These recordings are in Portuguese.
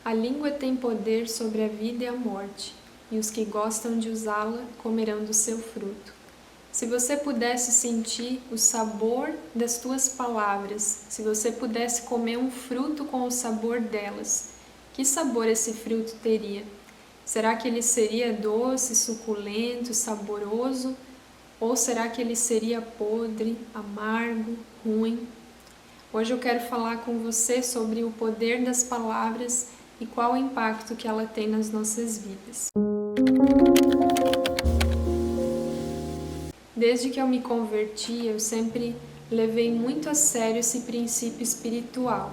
A língua tem poder sobre a vida e a morte, e os que gostam de usá-la comerão do seu fruto. Se você pudesse sentir o sabor das tuas palavras, se você pudesse comer um fruto com o sabor delas, que sabor esse fruto teria? Será que ele seria doce, suculento, saboroso? Ou será que ele seria podre, amargo, ruim? Hoje eu quero falar com você sobre o poder das palavras e qual o impacto que ela tem nas nossas vidas. Desde que eu me converti, eu sempre levei muito a sério esse princípio espiritual.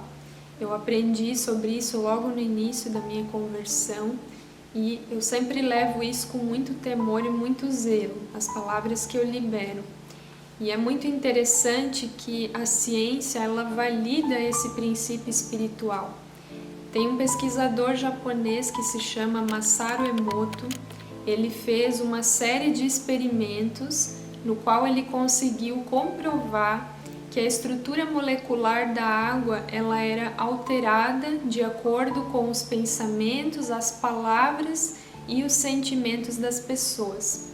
Eu aprendi sobre isso logo no início da minha conversão e eu sempre levo isso com muito temor e muito zelo, as palavras que eu libero. E é muito interessante que a ciência ela valida esse princípio espiritual. Tem um pesquisador japonês que se chama Masaru Emoto. Ele fez uma série de experimentos no qual ele conseguiu comprovar que a estrutura molecular da água ela era alterada de acordo com os pensamentos, as palavras e os sentimentos das pessoas.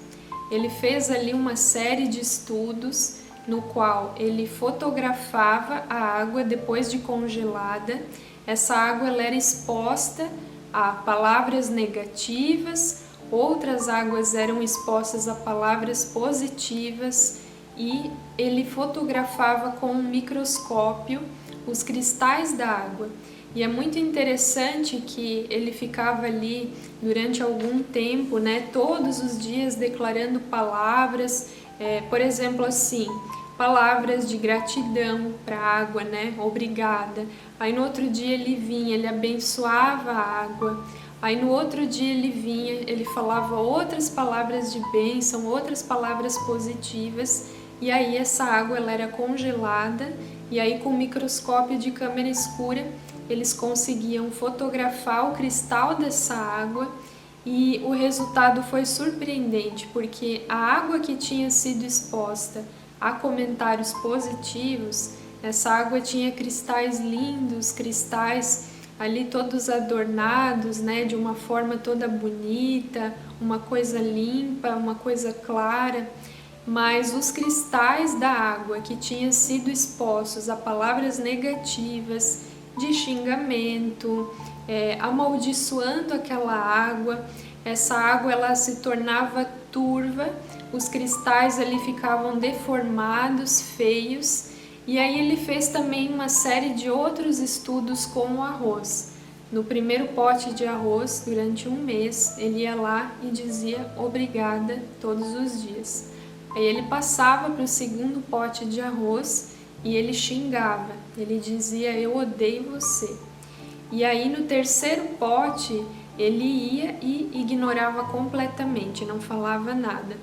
Ele fez ali uma série de estudos no qual ele fotografava a água depois de congelada. Essa água ela era exposta a palavras negativas, outras águas eram expostas a palavras positivas e ele fotografava com um microscópio os cristais da água. E é muito interessante que ele ficava ali durante algum tempo, todos os dias declarando palavras, por exemplo assim, palavras de gratidão para a água, obrigada. Aí no outro dia ele vinha, ele abençoava a água. Aí no outro dia ele vinha, ele falava outras palavras de bênção, outras palavras positivas. E aí essa água ela era congelada e aí com o microscópio de câmera escura eles conseguiam fotografar o cristal dessa água e o resultado foi surpreendente, porque a água que tinha sido exposta a comentários positivos, essa água tinha cristais lindos, cristais ali todos adornados, de uma forma toda bonita, uma coisa limpa, uma coisa clara. Mas os cristais da água que tinham sido expostos a palavras negativas, de xingamento, amaldiçoando aquela água, essa água ela se tornava turva, os cristais ali ficavam deformados, feios, e aí ele fez também uma série de outros estudos com o arroz. No primeiro pote de arroz, durante um mês, ele ia lá e dizia obrigada todos os dias. Aí ele passava para o segundo pote de arroz e ele xingava, ele dizia eu odeio você. E aí no terceiro pote ele ia e ignorava completamente, não falava nada.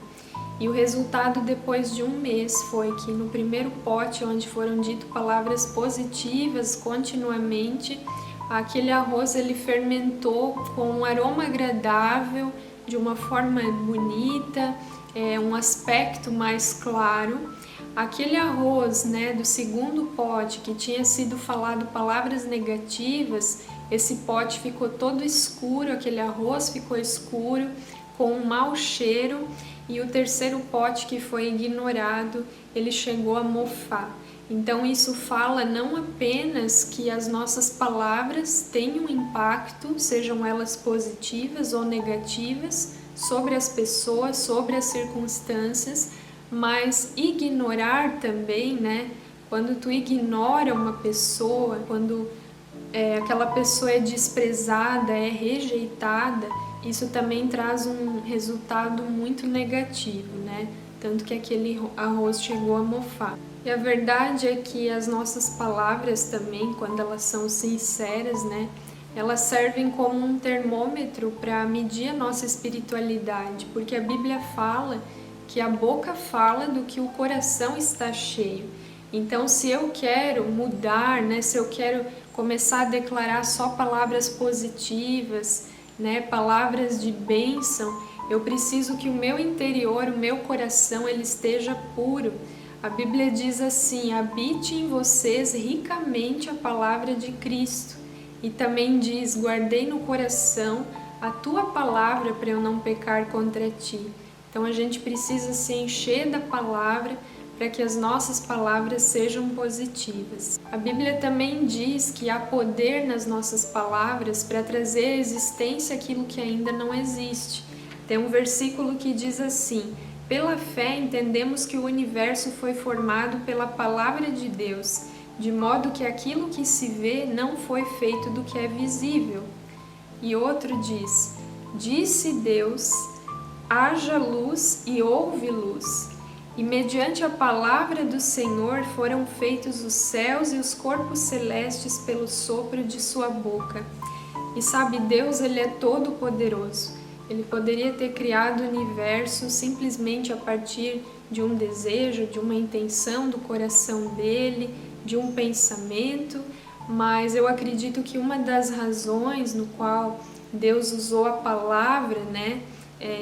E o resultado depois de um mês foi que no primeiro pote, onde foram ditas palavras positivas continuamente, aquele arroz ele fermentou com um aroma agradável, de uma forma bonita, um aspecto mais claro. Aquele arroz, do segundo pote que tinha sido falado palavras negativas, esse pote ficou todo escuro, aquele arroz ficou escuro, com um mau cheiro, e o terceiro pote que foi ignorado, ele chegou a mofar. Então isso fala não apenas que as nossas palavras têm um impacto, sejam elas positivas ou negativas, sobre as pessoas, sobre as circunstâncias, mas ignorar também, quando tu ignora uma pessoa, quando aquela pessoa é desprezada, é rejeitada, isso também traz um resultado muito negativo, Tanto que aquele arroz chegou a mofar. E a verdade é que as nossas palavras também, quando elas são sinceras, elas servem como um termômetro para medir a nossa espiritualidade, porque a Bíblia fala que a boca fala do que o coração está cheio. Então, se eu quero mudar, se eu quero começar a declarar só palavras positivas, palavras de bênção, eu preciso que o meu interior, o meu coração, ele esteja puro. A Bíblia diz assim: habite em vocês ricamente a palavra de Cristo. E também diz: guardei no coração a tua palavra para eu não pecar contra ti. Então a gente precisa se encher da palavra para que as nossas palavras sejam positivas. A Bíblia também diz que há poder nas nossas palavras para trazer à existência aquilo que ainda não existe. Tem um versículo que diz assim: pela fé entendemos que o universo foi formado pela palavra de Deus, de modo que aquilo que se vê não foi feito do que é visível. E outro diz: disse Deus, haja luz e houve luz. E mediante a palavra do Senhor foram feitos os céus e os corpos celestes pelo sopro de sua boca. E sabe, Deus, ele é todo poderoso. Ele poderia ter criado o universo simplesmente a partir de um desejo, de uma intenção do coração dele, de um pensamento, mas eu acredito que uma das razões no qual Deus usou a palavra,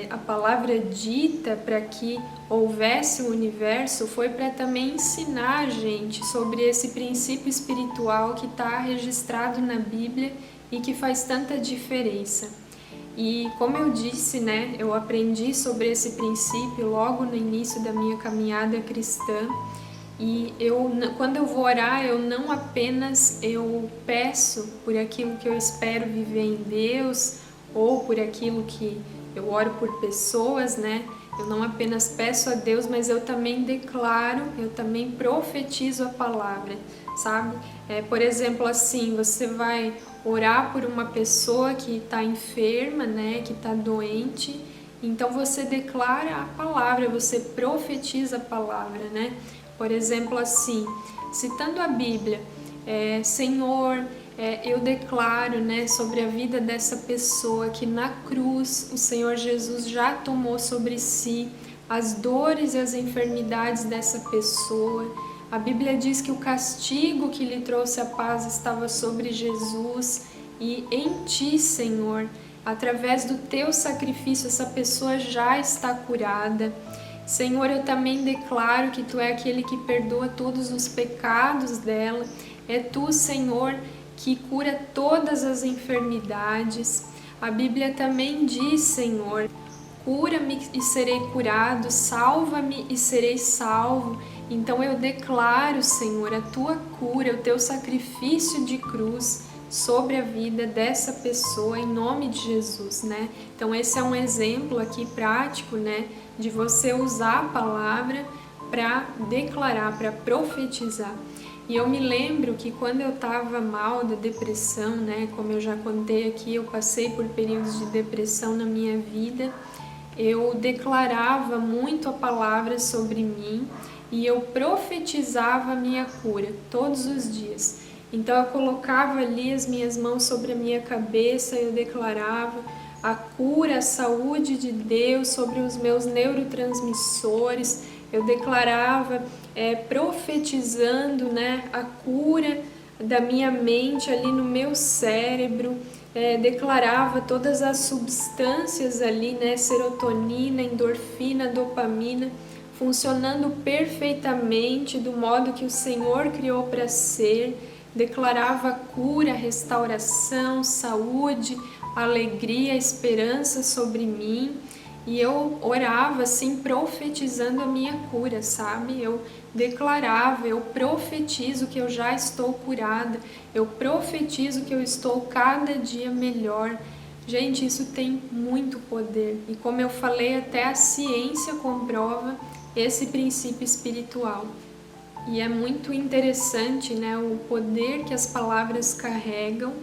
a palavra dita para que houvesse o universo, foi para também ensinar a gente sobre esse princípio espiritual que está registrado na Bíblia e que faz tanta diferença. E como eu disse, eu aprendi sobre esse princípio logo no início da minha caminhada cristã. E quando eu vou orar, eu não apenas peço por aquilo que eu espero viver em Deus, ou por aquilo que eu oro por pessoas, Eu não apenas peço a Deus, mas eu também declaro, eu também profetizo a palavra, sabe? Por exemplo, assim, você vai orar por uma pessoa que está enferma, que está doente, então você declara a palavra, você profetiza a palavra, Por exemplo, assim, citando a Bíblia, Senhor, eu declaro, sobre a vida dessa pessoa que na cruz o Senhor Jesus já tomou sobre si as dores e as enfermidades dessa pessoa. A Bíblia diz que o castigo que lhe trouxe a paz estava sobre Jesus e em ti, Senhor, através do teu sacrifício, essa pessoa já está curada. Senhor, eu também declaro que tu é aquele que perdoa todos os pecados dela. É tu, Senhor, que cura todas as enfermidades. A Bíblia também diz, Senhor, cura-me e serei curado, salva-me e serei salvo. Então eu declaro, Senhor, a tua cura, o teu sacrifício de cruz sobre a vida dessa pessoa em nome de Jesus, Então esse é um exemplo aqui prático, de você usar a palavra para declarar, para profetizar. E eu me lembro que quando eu estava mal da depressão, como eu já contei aqui, eu passei por períodos de depressão na minha vida, eu declarava muito a palavra sobre mim e eu profetizava a minha cura todos os dias. Então eu colocava ali as minhas mãos sobre a minha cabeça e eu declarava a cura, a saúde de Deus sobre os meus neurotransmissores. Eu declarava, profetizando, a cura da minha mente ali no meu cérebro. Declarava todas as substâncias ali, serotonina, endorfina, dopamina, funcionando perfeitamente do modo que o Senhor criou para ser. Declarava cura, restauração, saúde, alegria, esperança sobre mim. E eu orava assim, profetizando a minha cura, sabe? Eu declarava, eu profetizo que eu já estou curada, eu profetizo que eu estou cada dia melhor. Gente, isso tem muito poder. E como eu falei, até a ciência comprova esse princípio espiritual. E é muito interessante, o poder que as palavras carregam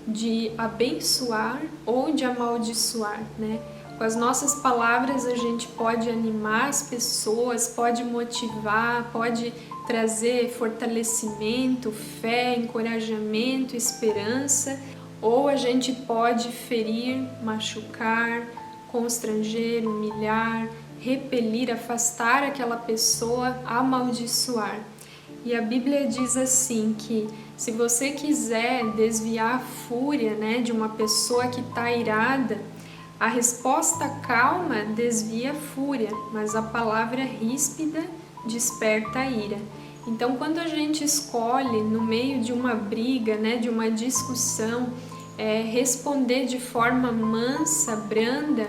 de abençoar ou de amaldiçoar, Com as nossas palavras a gente pode animar as pessoas, pode motivar, pode trazer fortalecimento, fé, encorajamento, esperança, ou a gente pode ferir, machucar, constranger, humilhar, repelir, afastar aquela pessoa, amaldiçoar. E a Bíblia diz assim que se você quiser desviar a fúria, de uma pessoa que está irada, a resposta calma desvia a fúria, mas a palavra ríspida desperta a ira. Então, quando a gente escolhe, no meio de uma briga, né, de uma discussão, responder de forma mansa, branda,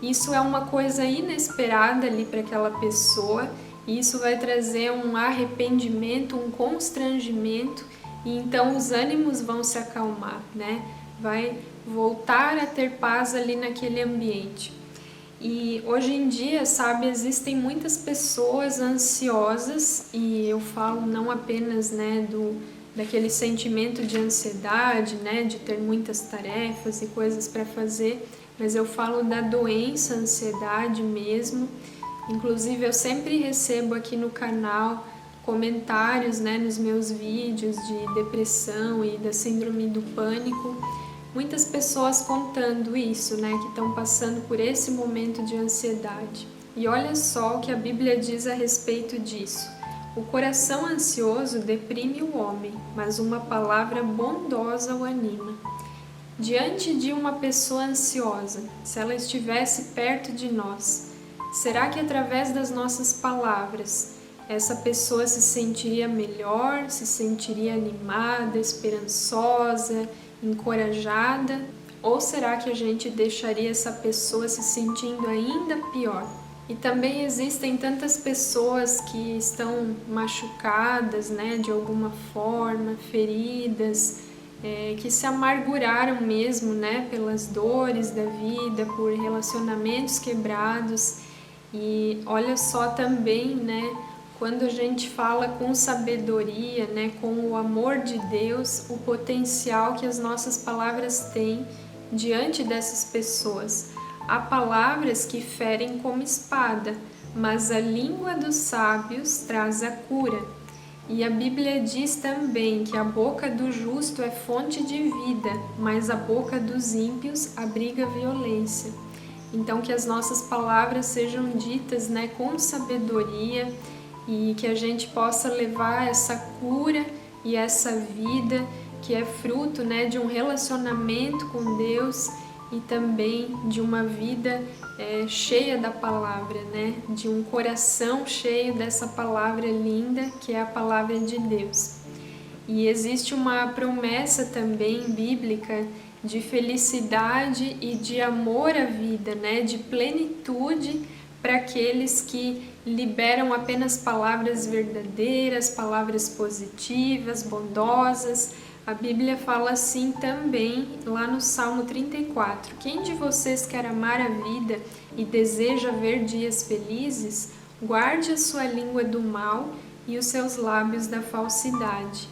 isso é uma coisa inesperada ali para aquela pessoa, e isso vai trazer um arrependimento, um constrangimento, e então os ânimos vão se acalmar, né? Vai voltar a ter paz ali naquele ambiente. E hoje em dia, sabe, existem muitas pessoas ansiosas, e eu falo não apenas, né, daquele sentimento de ansiedade, né, de ter muitas tarefas e coisas para fazer, mas eu falo da doença ansiedade mesmo. Inclusive, eu sempre recebo aqui no canal comentários, né, nos meus vídeos de depressão e da síndrome do pânico. Muitas pessoas contando isso, né, que estão passando por esse momento de ansiedade. E olha só o que a Bíblia diz a respeito disso. O coração ansioso deprime o homem, mas uma palavra bondosa o anima. Diante de uma pessoa ansiosa, se ela estivesse perto de nós, será que através das nossas palavras essa pessoa se sentiria melhor, se sentiria animada, esperançosa, encorajada? Ou será que a gente deixaria essa pessoa se sentindo ainda pior? E também existem tantas pessoas que estão machucadas, né, de alguma forma, feridas, que se amarguraram mesmo, né, pelas dores da vida, por relacionamentos quebrados. E olha só também, né, quando a gente fala com sabedoria, né, com o amor de Deus, o potencial que as nossas palavras têm diante dessas pessoas. Há palavras que ferem como espada, mas a língua dos sábios traz a cura. E a Bíblia diz também que a boca do justo é fonte de vida, mas a boca dos ímpios abriga violência. Então, que as nossas palavras sejam ditas, né, com sabedoria, e que a gente possa levar essa cura e essa vida que é fruto, né, de um relacionamento com Deus e também de uma vida cheia da palavra, né, de um coração cheio dessa palavra linda que é a palavra de Deus. E existe uma promessa também bíblica de felicidade e de amor à vida, né, de plenitude para aqueles que liberam apenas palavras verdadeiras, palavras positivas, bondosas. A Bíblia fala assim também lá no Salmo 34. Quem de vocês quer amar a vida e deseja ver dias felizes, guarde a sua língua do mal e os seus lábios da falsidade.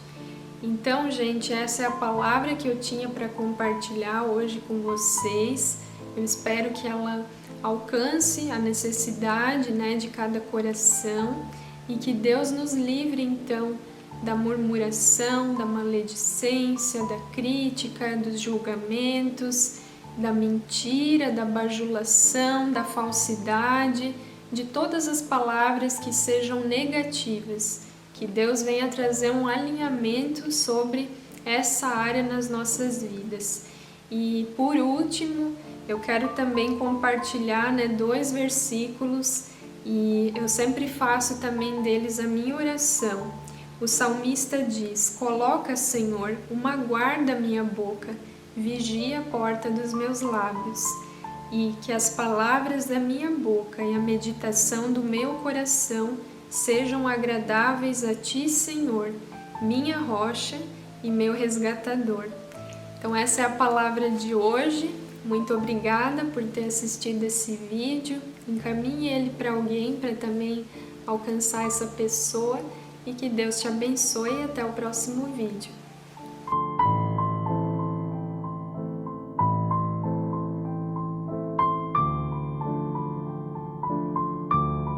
Então, gente, essa é a palavra que eu tinha para compartilhar hoje com vocês. Eu espero que ela alcance a necessidade, né, de cada coração e que Deus nos livre, então, da murmuração, da maledicência, da crítica, dos julgamentos, da mentira, da bajulação, da falsidade, de todas as palavras que sejam negativas. Que Deus venha trazer um alinhamento sobre essa área nas nossas vidas. E por último, eu quero também compartilhar, né, 2 versículos, e eu sempre faço também deles a minha oração. O salmista diz: coloca, Senhor, uma guarda à minha boca, vigia a porta dos meus lábios, e que as palavras da minha boca e a meditação do meu coração sejam agradáveis a Ti, Senhor, minha rocha e meu resgatador. Então essa é a palavra de hoje. Muito obrigada por ter assistido esse vídeo. Encaminhe ele para alguém para também alcançar essa pessoa e que Deus te abençoe e até o próximo vídeo.